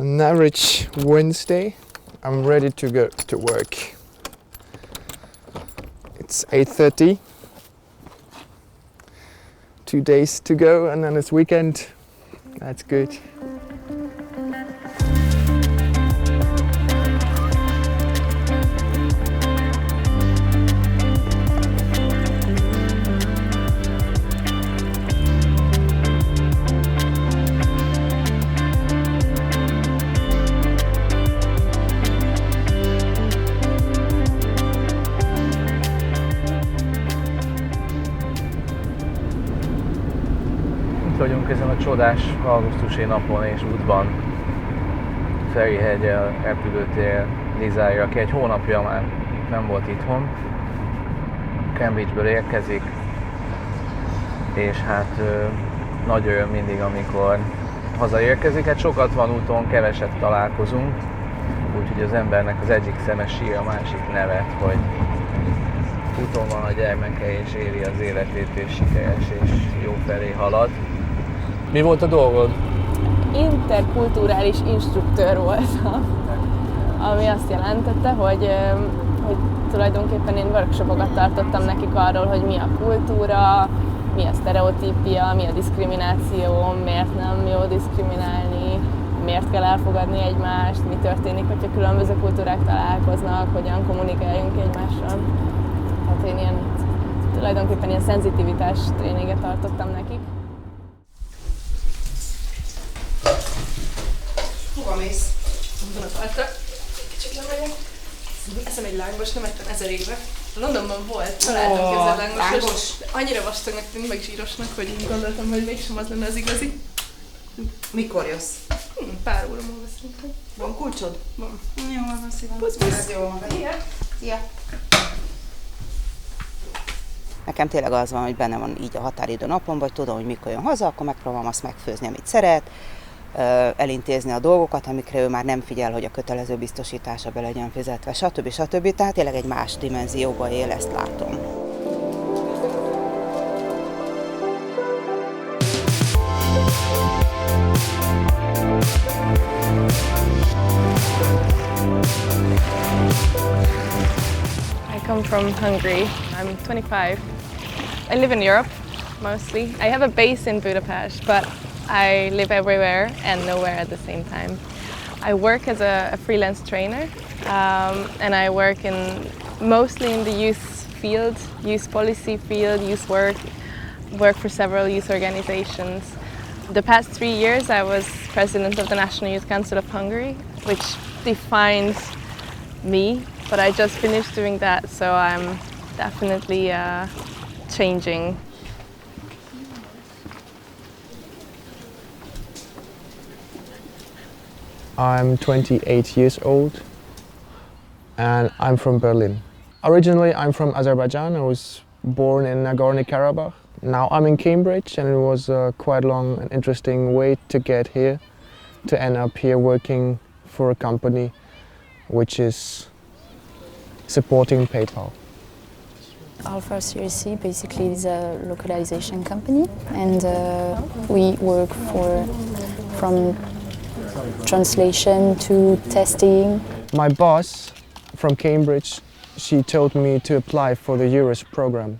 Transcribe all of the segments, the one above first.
An average Wednesday, I'm ready to go to work. It's 8:30. 2 days to go and then it's weekend. That's good. Itt vagyunk ezen a csodás augusztusi napon és útban Feriheggyel, repülőtér Lizára, aki egy hónapja már nem volt itthon. Cambridgeből érkezik, és hát nagy öröm mindig, amikor hazaérkezik. Hát sokat van úton, keveset találkozunk, úgyhogy az embernek az egyik szeme sír, a másik nevet, hogy úton van a gyermeke és éli az életét, és sikeres és jó felé halad. Mi volt a dolgod? Interkulturális instruktőr voltam, ami azt jelentette, hogy tulajdonképpen én workshopokat tartottam nekik arról, hogy mi a kultúra, mi a sztereotípia, mi a diszkrimináció, miért nem jó diszkriminálni, miért kell elfogadni egymást, mi történik, hogyha különböző kultúrák találkoznak, hogyan kommunikáljunk egymással. Hát én tulajdonképpen ilyen szenzitivitás tréninget tartottam nekik. Hova mész? Bonapartra. Kicsit lemegyek. Eszem egy lángos, nem ettem 1000 éve. Londonban volt, találtam kézzel lángos. Annyira vastagnak tűnik, meg zsírosnak, hogy gondoltam, hogy mégsem az lenne az igazi. Mikor jössz? Pár óra múlva szerintem. Van kulcsod? Van. Jó, van szívem. Pusz. Ez jó magad. Szia! Nekem tényleg az van, hogy benne van így a határidő napon, vagy tudom, hogy mikor jön haza, akkor megpróbálom azt megfőzni, amit szeret, elintézni a dolgokat, amikre ő már nem figyel, hogy a kötelező biztosítása be legyen fizetve, stb. Tehát tényleg egy más dimenzióban él, ezt látom. I come from Hungary. I'm 25. I live in Europe, mostly. I have a base in Budapest, but I live everywhere and nowhere at the same time. I work as a freelance trainer, and I work mostly in the youth field, youth policy field, youth work for several youth organizations. The past 3 years I was president of the National Youth Council of Hungary, which defined me, but I just finished doing that, so I'm definitely changing. I'm 28 years old and I'm from Berlin. Originally I'm from Azerbaijan. I was born in Nagorno-Karabakh. Now I'm in Cambridge and it was a quite long and interesting way to get here, to end up here working for a company which is supporting PayPal. First EURES basically is a localization company, and we work from translation to testing. My boss from Cambridge, she told me to apply for the EURES program,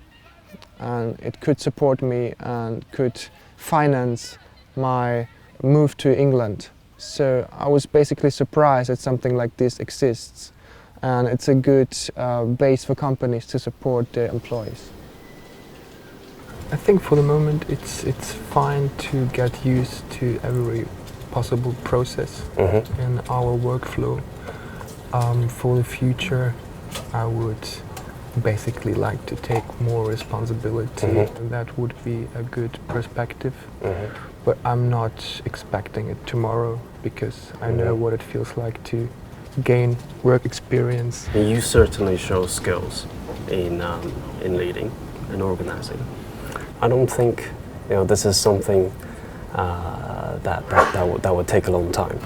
and it could support me and could finance my move to England. So I was basically surprised that something like this exists, and it's a good base for companies to support their employees. I think for the moment it's fine to get used to every possible process in our workflow. For the future, I would basically like to take more responsibility. That would be a good perspective. But I'm not expecting it tomorrow because I know what it feels like to gain work experience. You certainly show skills in leading and organizing. I don't think this is something that would take a long time.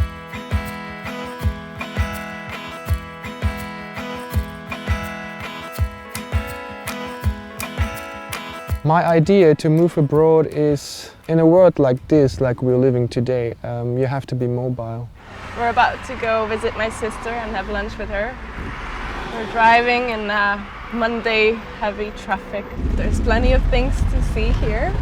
My idea to move abroad is, in a world like this, like we're living today, you have to be mobile. We're about to go visit my sister and have lunch with her. We're driving in Monday heavy traffic. There's plenty of things to see here.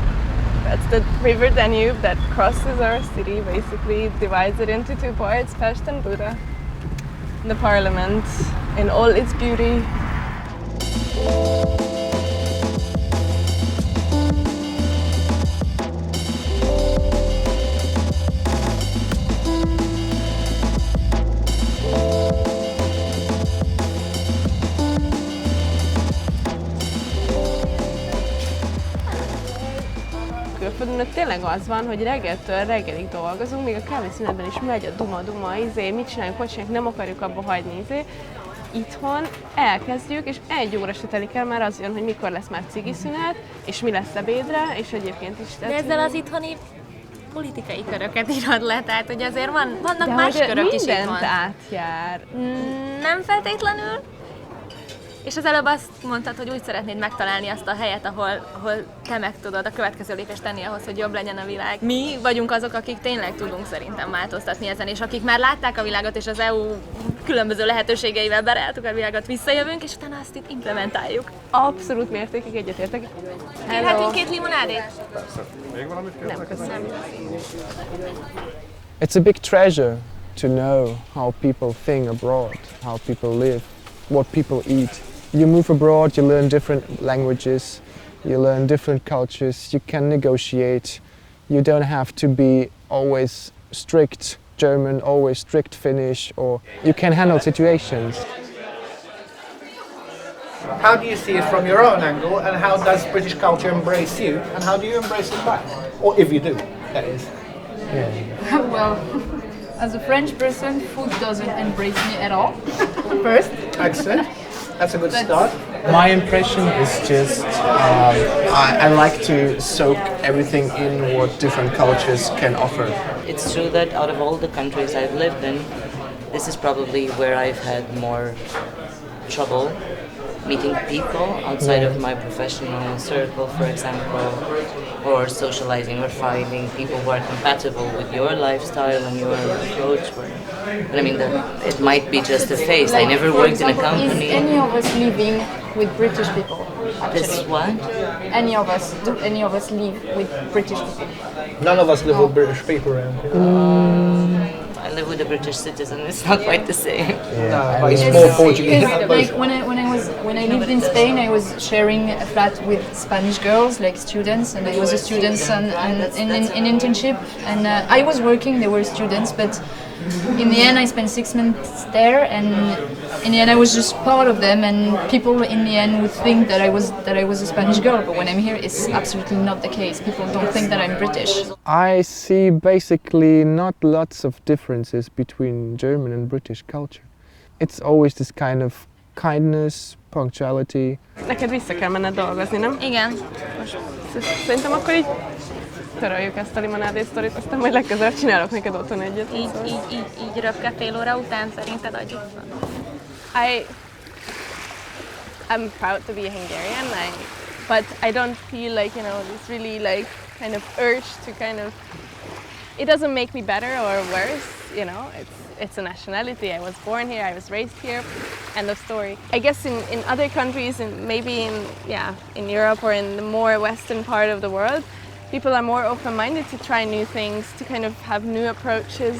That's the river Danube that crosses our city, basically divides it into two parts, Pest and Buda. The parliament in all its beauty. Külföldön tényleg az van, hogy reggeltől reggelig dolgozunk, még a kávészünetben is megy a duma, mit csináljuk, hogy csináljuk, nem akarjuk abba hagyni, Itthon elkezdjük, és 1 óra se telik el, már az jön, hogy mikor lesz már cigiszünet, és mi lesz ebédre, és egyébként is. De ezzel az itthoni politikai köröket írod le, tehát hogy azért vannak de más körök is itthon. Mindent átjár. Nem feltétlenül. És az előbb azt mondtad, hogy úgy szeretnéd megtalálni azt a helyet, ahol te meg tudod a következő lépést tenni ahhoz, hogy jobb legyen a világ. Mi vagyunk azok, akik tényleg tudunk szerintem változtatni ezen, és akik már látták a világot, és az EU különböző lehetőségeivel bereltük a világot, visszajövünk, és utána azt itt implementáljuk. Abszolút mértékig egyetértek. Kérhetünk 2 limonádét? Nem, köszönöm. It's a big treasure to know how people think abroad, how people live, what people eat. You move abroad, you learn different languages, you learn different cultures, you can negotiate. You don't have to be always strict German, always strict Finnish, or you can handle situations. How do you see it from your own angle, and how does British culture embrace you, and how do you embrace it back? Or if you do, that is. Well, as a French person, food doesn't embrace me at all. First. Excellent. That's a good start. My impression is just I like to soak everything in what different cultures can offer. It's true that out of all the countries I've lived in, this is probably where I've had more trouble meeting people outside of my professional circle, for example, or socializing or finding people who are compatible with your lifestyle and your approach. But I mean, it might be just a phase. I never worked in a company. Is any of us living with British people? Actually? This what? Any of us? Do any of us live with British people? None of us live with British people around here. I live with a British citizen. It's not quite the same. No, but it's more Portuguese. Like when I lived in Spain, I was sharing a flat with Spanish girls, like students, and I was a student in internship, and I was working. They were students, but in the end, I spent 6 months there, and in the end, I was just part of them. And people in the end would think that I was a Spanish girl, but when I'm here, it's absolutely not the case. People don't think that I'm British. I see basically not lots of differences between German and British culture. It's always this kind of kindness, punctuality. Neked vissza kell menned dolgozni, nem? Igen. Szerintem akkor így töröljük ezt a limonádé sztorit, aztán majd legközelebb csinálok neked otthon egyet. Így röpke fél óra után szerinted adjuk? I'm proud to be a Hungarian, but I don't feel like, this really like kind of urge to it doesn't make me better or worse, it's a nationality. I was born here, I was raised here, end of story. I guess in other countries, and maybe in Europe or in the more western part of the world, people are more open-minded to try new things, to kind of have new approaches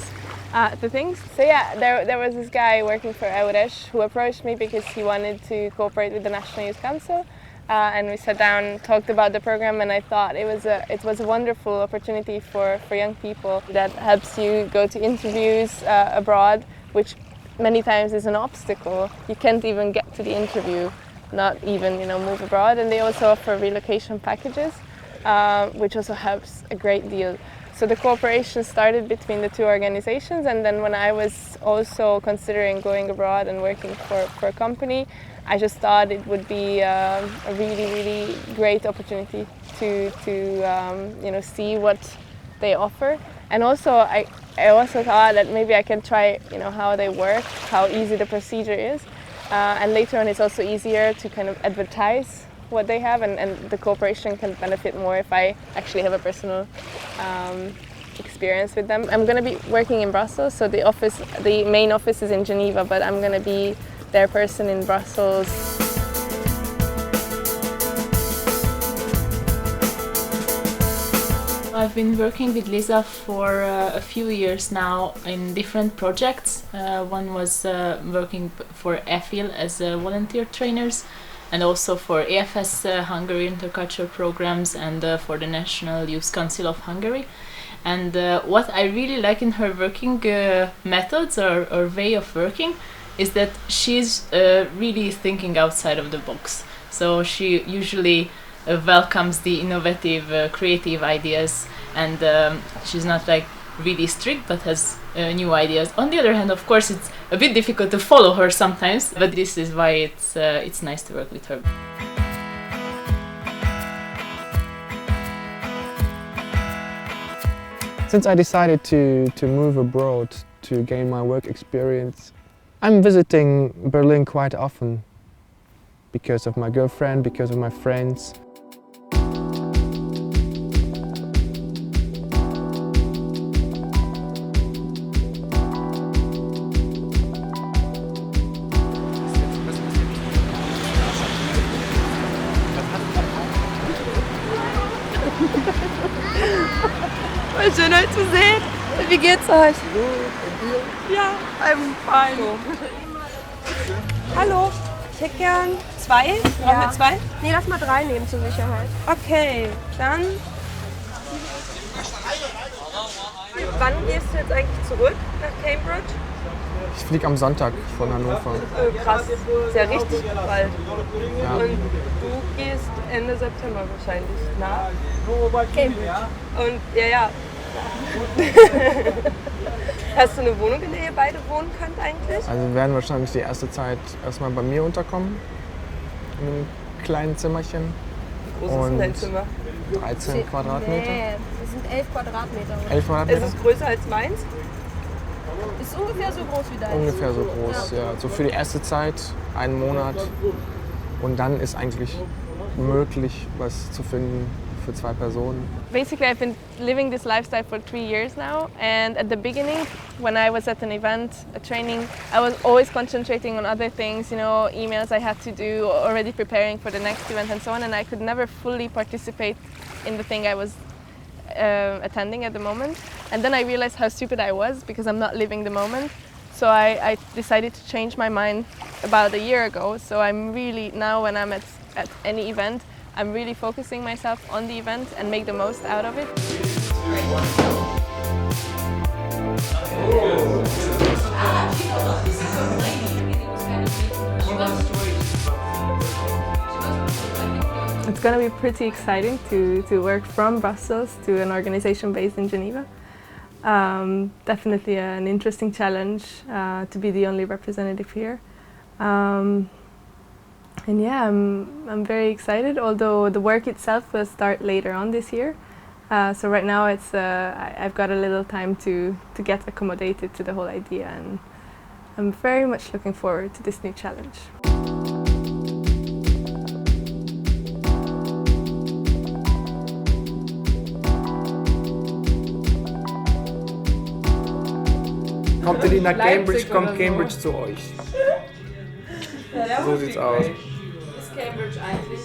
to things. So there was this guy working for EURES who approached me because he wanted to cooperate with the National Youth Council, and we sat down, talked about the program, and I thought it was a wonderful opportunity for young people that helps you go to interviews abroad, which many times is an obstacle. You can't even get to the interview, not even move abroad, and they also offer relocation packages. Which also helps a great deal. So the cooperation started between the two organizations, and then when I was also considering going abroad and working for a company, I just thought it would be a really, really great opportunity to see what they offer. And also I also thought that maybe I can try how they work, how easy the procedure is, and later on it's also easier to kind of advertise what they have, and the cooperation can benefit more if I actually have a personal experience with them. I'm going to be working in Brussels, so the main office is in Geneva, but I'm going to be their person in Brussels. I've been working with Lisa for a few years now in different projects. One was working for EFIL as volunteer trainers, and also for AFS Hungary intercultural programs, and for the National Youth Council of Hungary. And what I really like in her working methods or way of working is that she's really thinking outside of the box. So she usually welcomes the innovative, creative ideas, and she's not like really strict but has new ideas. On the other hand, of course, it's a bit difficult to follow her sometimes, but this is why it's nice to work with her. Since I decided to move abroad to gain my work experience, I'm visiting Berlin quite often because of my girlfriend, because of my friends. Voll schön euch zu sehen. Wie geht's euch? Ja, I'm fine. Hallo, ich hätte gern 2. Brauchen wir 2? Nee, lass mal 3 nehmen zur Sicherheit. Okay, dann. Wann gehst du jetzt eigentlich zurück nach Cambridge? Ich fliege am Sonntag von Hannover. Krass, ist ja richtig bald. Ja. Und du gehst Ende September wahrscheinlich nach Cambridge. Und ja. Hast du eine Wohnung, in der ihr beide wohnen könnt eigentlich? Also wir werden wahrscheinlich die erste Zeit erstmal bei mir unterkommen, in einem kleinen Zimmerchen. Wie groß ist denn dein Zimmer? 13 Quadratmeter. Nee, das sind 11 Quadratmeter. Oder? 11 Quadratmeter? Ist es größer als meins? Ist ungefähr so groß wie deins. Ungefähr so groß, ja. So für die erste Zeit, einen Monat. Und dann ist eigentlich möglich, was zu finden für 2 Personen. Basically, I've been living this lifestyle for 3 years now, and at the beginning, when I was at an event, a training, I was always concentrating on other things, you know, emails I had to do, already preparing for the next event and so on, and I could never fully participate in the thing I was attending at the moment. And then I realized how stupid I was because I'm not living the moment. So I decided to change my mind about a year ago. So I'm really, now when I'm at any event, I'm really focusing myself on the event and make the most out of it. It's going to be pretty exciting to work from Brussels to an organization based in Geneva. Definitely an interesting challenge to be the only representative here. And yeah, I'm very excited, although the work itself will start later on this year. So right now I've got a little time to get accommodated to the whole idea, and I'm very much looking forward to this new challenge. Kommt ihr nach Cambridge, kommt Cambridge zu euch. So sieht's aus. Ist Cambridge eigentlich?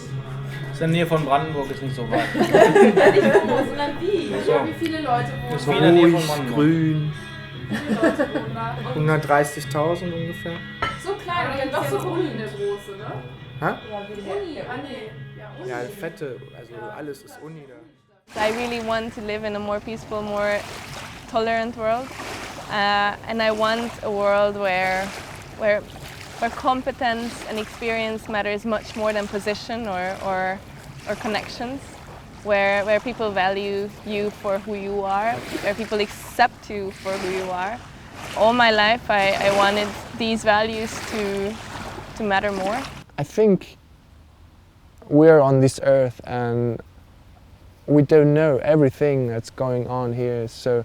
Ist in der Nähe von Brandenburg, ist nicht so weit. Nicht wo, sondern wie? So. Wie viele Leute wohnen Ist wie in der Nähe von Ruhig, Brandenburg. grün, Wie viele Leute wohnen da? 130.000 ungefähr. So klein, aber dann doch so Uni eine große, ne? Hä? Uni, nee. Ja, Uni. Ja, fette, also alles ist Uni da. I really want to live in a more peaceful, more tolerant world, and I want a world where competence and experience matters much more than position or connections, where people value you for who you are, where people accept you for who you are. All my life I wanted these values to matter more. I think we're on this earth and we don't know everything that's going on here, so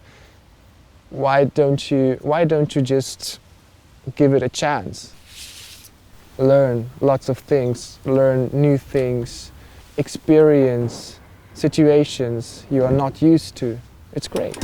why don't you just give it a chance? Learn lots of things, learn new things, experience situations you are not used to. It's great.